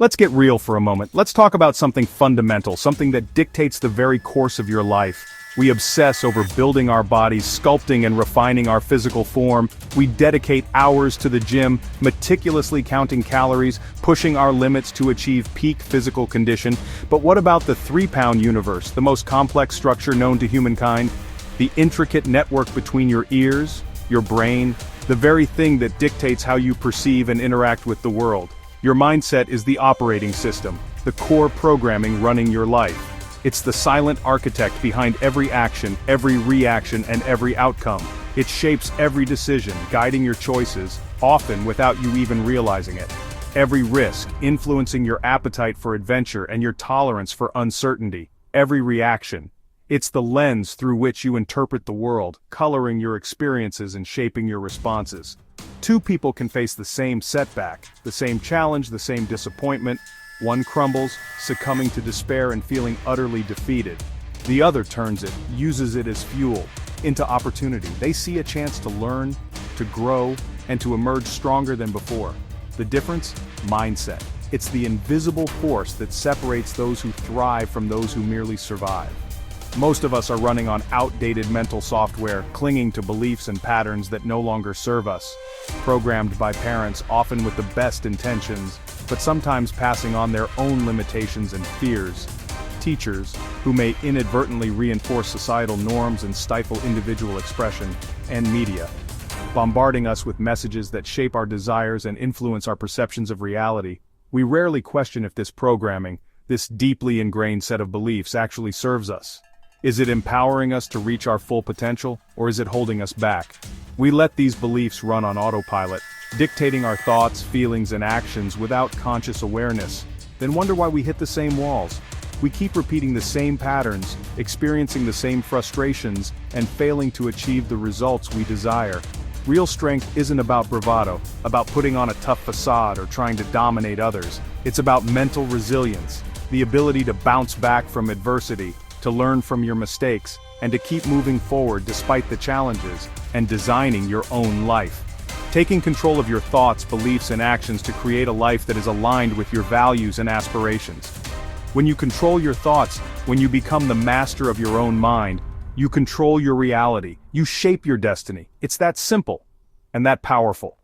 Let's get real for a moment. Let's talk about something fundamental, something that dictates the very course of your life. We obsess over building our bodies, sculpting and refining our physical form. We dedicate hours to the gym, meticulously counting calories, pushing our limits to achieve peak physical condition. But what about the 3-pound universe, the most complex structure known to humankind? The intricate network between your ears, your brain, the very thing that dictates how you perceive and interact with the world. Your mindset is the operating system, the core programming running your life. It's the silent architect behind every action, every reaction, and every outcome. It shapes every decision, guiding your choices, often without you even realizing it. Every risk, influencing your appetite for adventure and your tolerance for uncertainty. Every reaction. It's the lens through which you interpret the world, coloring your experiences and shaping your responses. Two people can face the same setback, the same challenge, the same disappointment. One crumbles, succumbing to despair and feeling utterly defeated. The other turns it, uses it as fuel, into opportunity. They see a chance to learn, to grow, and to emerge stronger than before. The difference? Mindset. It's the invisible force that separates those who thrive from those who merely survive. Most of us are running on outdated mental software, clinging to beliefs and patterns that no longer serve us. Programmed by parents, often with the best intentions, but sometimes passing on their own limitations and fears. Teachers, who may inadvertently reinforce societal norms and stifle individual expression, and media, bombarding us with messages that shape our desires and influence our perceptions of reality. We rarely question if this programming, this deeply ingrained set of beliefs, actually serves us. Is it empowering us to reach our full potential, or is it holding us back? We let these beliefs run on autopilot, dictating our thoughts, feelings, and actions without conscious awareness, then wonder why we hit the same walls. We keep repeating the same patterns, experiencing the same frustrations, and failing to achieve the results we desire. Real strength isn't about bravado, about putting on a tough facade or trying to dominate others. It's about mental resilience, the ability to bounce back from adversity, to learn from your mistakes, and to keep moving forward despite the challenges, and designing your own life. Taking control of your thoughts, beliefs, and actions to create a life that is aligned with your values and aspirations. When you control your thoughts, when you become the master of your own mind, you control your reality, you shape your destiny. It's that simple, and that powerful.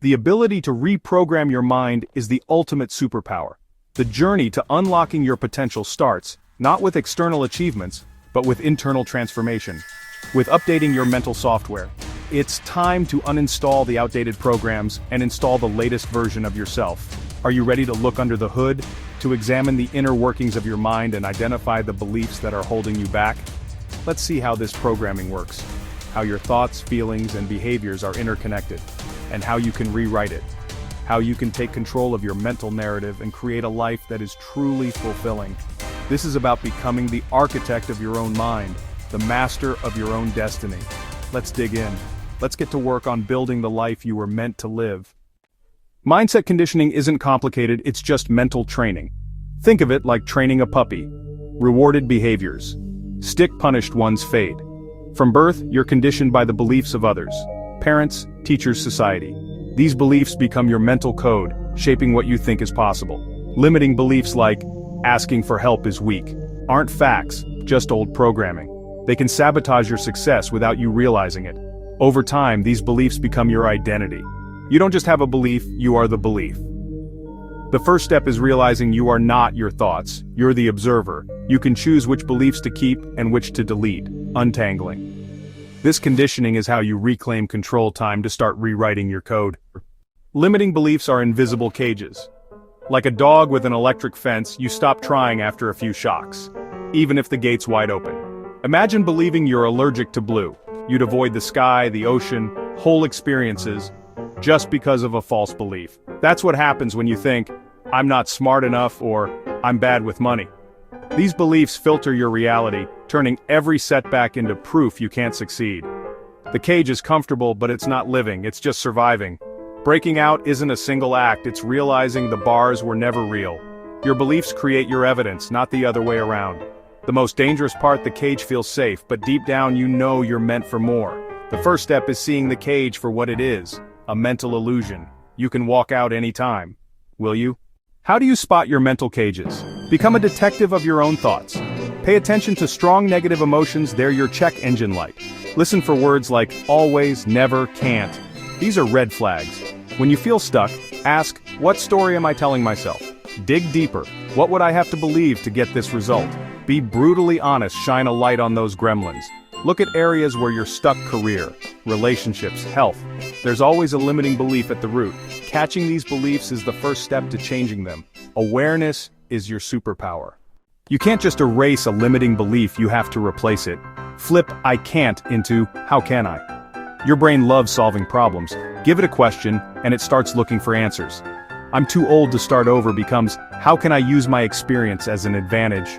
The ability to reprogram your mind is the ultimate superpower. The journey to unlocking your potential starts, not with external achievements, but with internal transformation. With updating your mental software, it's time to uninstall the outdated programs and install the latest version of yourself. Are you ready to look under the hood, to examine the inner workings of your mind and identify the beliefs that are holding you back? Let's see how this programming works, how your thoughts, feelings, and behaviors are interconnected, and how you can rewrite it. How you can take control of your mental narrative and create a life that is truly fulfilling. This is about becoming the architect of your own mind, the master of your own destiny. Let's dig in. Let's get to work on building the life you were meant to live. Mindset conditioning isn't complicated, it's just mental training. Think of it like training a puppy. Rewarded behaviors. Stick-punished ones fade. From birth, you're conditioned by the beliefs of others. Parents, teachers, society. These beliefs become your mental code, shaping what you think is possible. Limiting beliefs like, asking for help is weak, aren't facts, just old programming. They can sabotage your success without you realizing it. Over time, these beliefs become your identity. You don't just have a belief, you are the belief. The first step is realizing you are not your thoughts, you're the observer. You can choose which beliefs to keep and which to delete, untangling. This conditioning is how you reclaim control time to start rewriting your code. Limiting beliefs are invisible cages. Like a dog with an electric fence, you stop trying after a few shocks, even if the gate's wide open. Imagine believing you're allergic to blue. You'd avoid the sky, the ocean, whole experiences, just because of a false belief. That's what happens when you think, I'm not smart enough, or I'm bad with money. These beliefs filter your reality, turning every setback into proof you can't succeed. The cage is comfortable, but it's not living, it's just surviving. Breaking out isn't a single act, it's realizing the bars were never real. Your beliefs create your evidence, not the other way around. The most dangerous part, the cage feels safe, but deep down you know you're meant for more. The first step is seeing the cage for what it is, a mental illusion. You can walk out anytime. Will you? How do you spot your mental cages? Become a detective of your own thoughts. Pay attention to strong negative emotions, they're your check engine light. Listen for words like always, never, can't. These are red flags. When you feel stuck, ask, what story am I telling myself? Dig deeper. What would I have to believe to get this result? Be brutally honest, shine a light on those gremlins. Look at areas where you're stuck: career, relationships, health. There's always a limiting belief at the root. Catching these beliefs is the first step to changing them. Awareness is your superpower. You can't just erase a limiting belief, you have to replace it. Flip "I can't" into "how can I?" Your brain loves solving problems. Give it a question, and it starts looking for answers. "I'm too old to start over" becomes "how can I use my experience as an advantage?"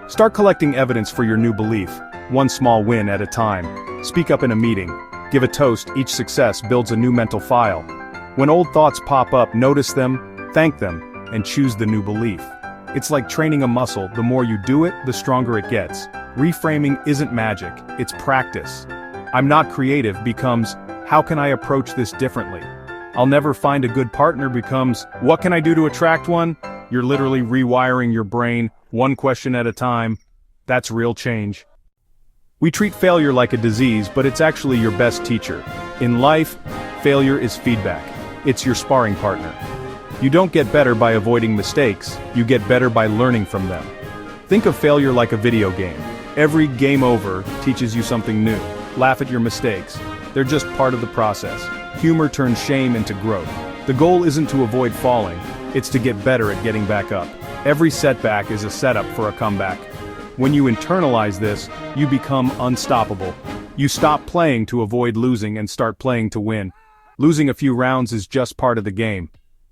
Start collecting evidence for your new belief, one small win at a time. Speak up in a meeting. Give a toast, each success builds a new mental file. When old thoughts pop up, notice them, thank them, and choose the new belief. It's like training a muscle, the more you do it, the stronger it gets. Reframing isn't magic, it's practice. "I'm not creative" becomes, "how can I approach this differently?" "I'll never find a good partner" becomes, "what can I do to attract one?" You're literally rewiring your brain, one question at a time. That's real change. We treat failure like a disease, but it's actually your best teacher. In life, failure is feedback. It's your sparring partner. You don't get better by avoiding mistakes, you get better by learning from them. Think of failure like a video game. Every game over teaches you something new. Laugh at your mistakes. They're just part of the process. Humor turns shame into growth. The goal isn't to avoid falling, it's to get better at getting back up. Every setback is a setup for a comeback. When you internalize this, you become unstoppable. You stop playing to avoid losing and start playing to win. Losing a few rounds is just part of the game.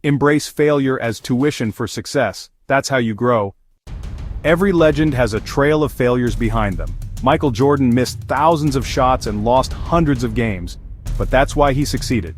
Embrace failure as tuition for success. That's how you grow. Every legend has a trail of failures behind them. Michael Jordan missed thousands of shots and lost hundreds of games, but that's why he succeeded.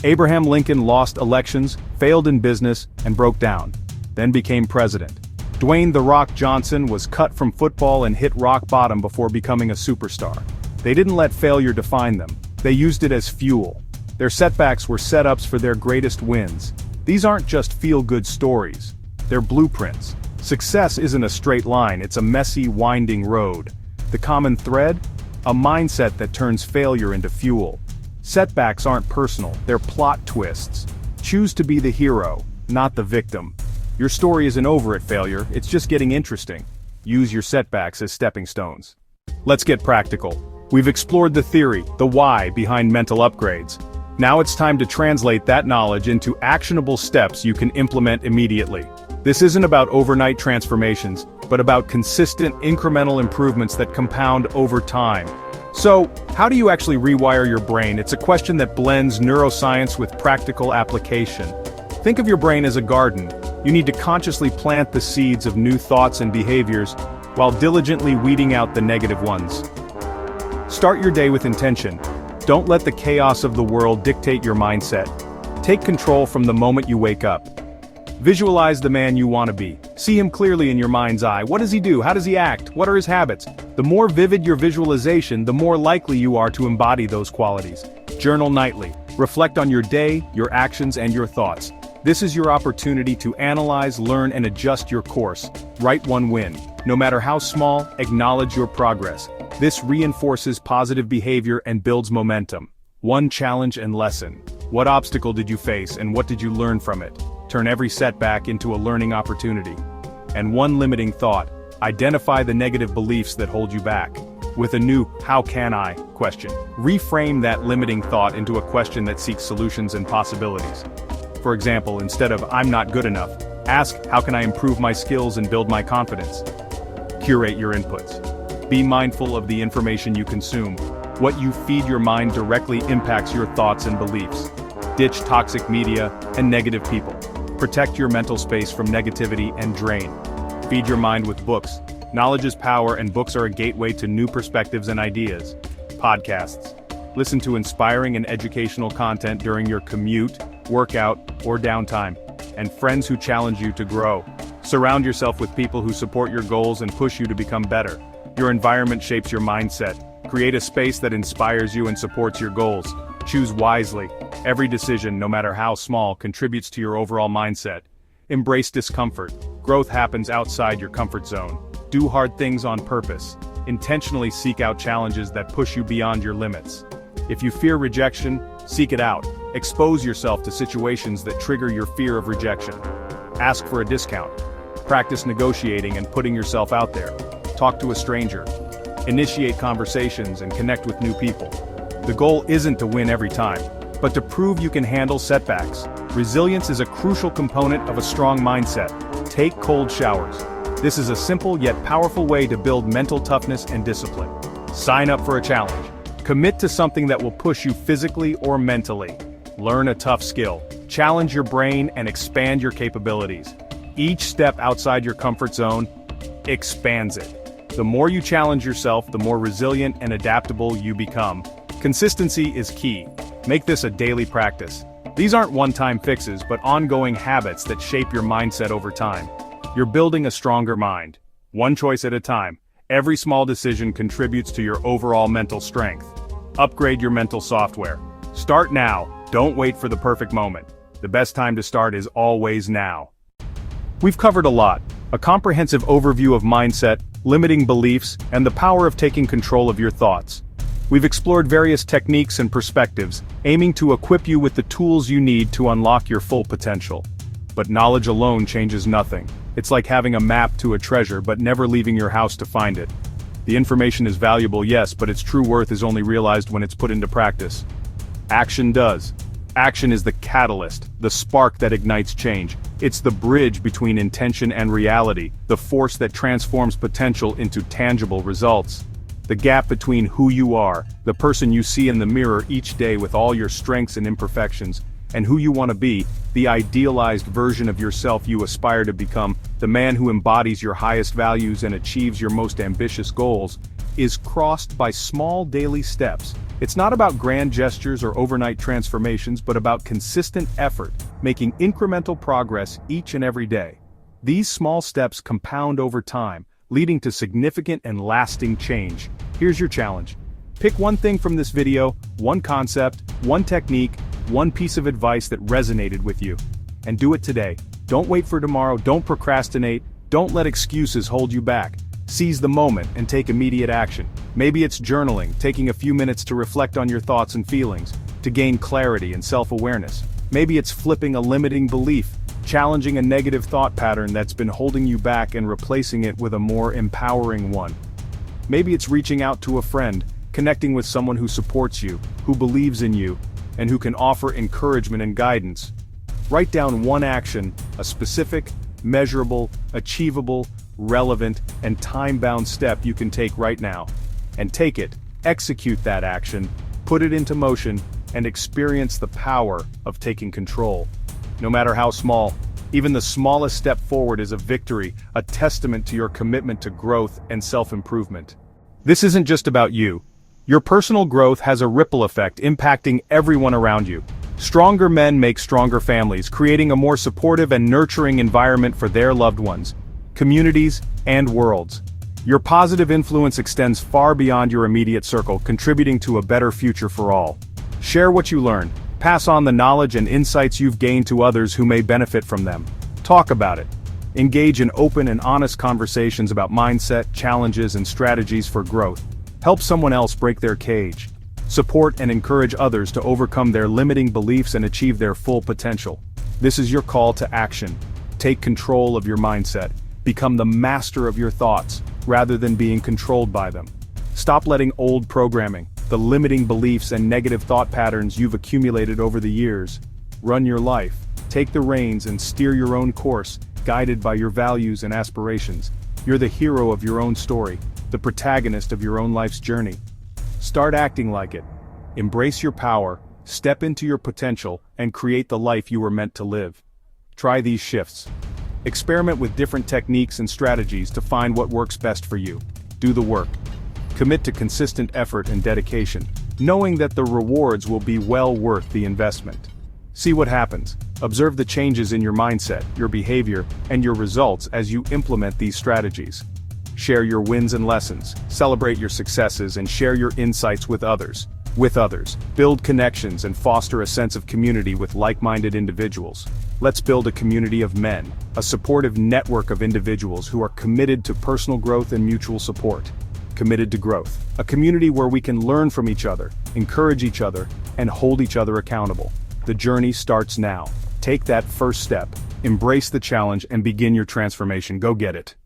Abraham Lincoln lost elections, failed in business, and broke down, then became president. Dwayne "The Rock" Johnson was cut from football and hit rock bottom before becoming a superstar. They didn't let failure define them, they used it as fuel. Their setbacks were setups for their greatest wins. These aren't just feel-good stories, they're blueprints. Success isn't a straight line, it's a messy, winding road. The common thread? A mindset that turns failure into fuel. Setbacks aren't personal, they're plot twists. Choose to be the hero, not the victim. Your story isn't over at failure, it's just getting interesting. Use your setbacks as stepping stones. Let's get practical. We've explored the theory, the why behind mental upgrades. Now it's time to translate that knowledge into actionable steps you can implement immediately. This isn't about overnight transformations, but about consistent, incremental improvements that compound over time. So, how do you actually rewire your brain? It's a question that blends neuroscience with practical application. Think of your brain as a garden. You need to consciously plant the seeds of new thoughts and behaviors, while diligently weeding out the negative ones. Start your day with intention. Don't let the chaos of the world dictate your mindset. Take control from the moment you wake up. Visualize the man you want to be. See him clearly in your mind's eye. What does he do? How does he act? What are his habits? The more vivid your visualization, the more likely you are to embody those qualities. Journal nightly. Reflect on your day, your actions, and your thoughts. This is your opportunity to analyze, learn, and adjust your course. Write one win. No matter how small, acknowledge your progress. This reinforces positive behavior and builds momentum. One challenge and lesson. What obstacle did you face and what did you learn from it? Turn every setback into a learning opportunity. And one limiting thought. Identify the negative beliefs that hold you back. With a new "how can I?" question. Reframe that limiting thought into a question that seeks solutions and possibilities. For example, instead of "I'm not good enough," ask "how can I improve my skills and build my confidence?" Curate your inputs. Be mindful of the information you consume. What you feed your mind directly impacts your thoughts and beliefs. Ditch toxic media and negative people. Protect your mental space from negativity and drain. Feed your mind with books. Knowledge is power, and books are a gateway to new perspectives and ideas. Podcasts. Listen to inspiring and educational content during your commute, workout, or downtime. And friends who challenge you to grow. Surround yourself with people who support your goals and push you to become better. Your environment shapes your mindset. Create a space that inspires you and supports your goals. Choose wisely. Every decision, no matter how small, contributes to your overall mindset. Embrace discomfort. Growth happens outside your comfort zone. Do hard things on purpose. Intentionally seek out challenges that push you beyond your limits. If you fear rejection, seek it out. Expose yourself to situations that trigger your fear of rejection. Ask for a discount. Practice negotiating and putting yourself out there. Talk to a stranger. Initiate conversations and connect with new people. The goal isn't to win every time, but to prove you can handle setbacks. Resilience is a crucial component of a strong mindset. Take cold showers. This is a simple yet powerful way to build mental toughness and discipline. Sign up for a challenge. Commit to something that will push you physically or mentally. Learn a tough skill. Challenge your brain and expand your capabilities. Each step outside your comfort zone expands it. The more you challenge yourself, the more resilient and adaptable you become. Consistency is key. Make this a daily practice. These aren't one-time fixes, but ongoing habits that shape your mindset over time. You're building a stronger mind. One choice at a time. Every small decision contributes to your overall mental strength. Upgrade your mental software. Start now. Don't wait for the perfect moment. The best time to start is always now. We've covered a lot. A comprehensive overview of mindset, limiting beliefs, and the power of taking control of your thoughts. We've explored various techniques and perspectives, aiming to equip you with the tools you need to unlock your full potential. But knowledge alone changes nothing. It's like having a map to a treasure but never leaving your house to find it. The information is valuable, yes, but its true worth is only realized when it's put into practice. Action does. Action is the catalyst, the spark that ignites change. It's the bridge between intention and reality, the force that transforms potential into tangible results. The gap between who you are, the person you see in the mirror each day with all your strengths and imperfections, and who you want to be, the idealized version of yourself you aspire to become, the man who embodies your highest values and achieves your most ambitious goals, is crossed by small daily steps. It's not about grand gestures or overnight transformations, but about consistent effort, making incremental progress each and every day. These small steps compound over time, leading to significant and lasting change. Here's your challenge. Pick one thing from this video, one concept, one technique, one piece of advice that resonated with you. And do it today. Don't wait for tomorrow, don't procrastinate, don't let excuses hold you back. Seize the moment and take immediate action. Maybe it's journaling, taking a few minutes to reflect on your thoughts and feelings, to gain clarity and self-awareness. Maybe it's flipping a limiting belief, challenging a negative thought pattern that's been holding you back and replacing it with a more empowering one. Maybe it's reaching out to a friend, connecting with someone who supports you, who believes in you, and who can offer encouragement and guidance. Write down one action, a specific, measurable, achievable, relevant, and time-bound step you can take right now. And take it, execute that action, put it into motion, and experience the power of taking control. No matter how small, even the smallest step forward is a victory, a testament to your commitment to growth and self-improvement. This isn't just about you. Your personal growth has a ripple effect impacting everyone around you. Stronger men make stronger families, creating a more supportive and nurturing environment for their loved ones, communities, and worlds. Your positive influence extends far beyond your immediate circle, contributing to a better future for all. Share what you learn. Pass on the knowledge and insights you've gained to others who may benefit from them. Talk about it. Engage in open and honest conversations about mindset, challenges, and strategies for growth. Help someone else break their cage. Support and encourage others to overcome their limiting beliefs and achieve their full potential. This is your call to action. Take control of your mindset. Become the master of your thoughts, rather than being controlled by them. Stop letting old programming, the limiting beliefs and negative thought patterns you've accumulated over the years, run your life. Take the reins and steer your own course, guided by your values and aspirations. You're the hero of your own story, the protagonist of your own life's journey. Start acting like it. Embrace your power, step into your potential, and create the life you were meant to live. Try these shifts. Experiment with different techniques and strategies to find what works best for you. Do the work. Commit to consistent effort and dedication, knowing that the rewards will be well worth the investment. See what happens. Observe the changes in your mindset, your behavior, and your results as you implement these strategies. Share your wins and lessons, celebrate your successes, and share your insights with others. Build connections and foster a sense of community with like-minded individuals. Let's build a community of men, a supportive network of individuals who are committed to personal growth and mutual support. Committed to growth. A community where we can learn from each other, encourage each other, and hold each other accountable. The journey starts now. Take that first step, embrace the challenge, and begin your transformation. Go get it.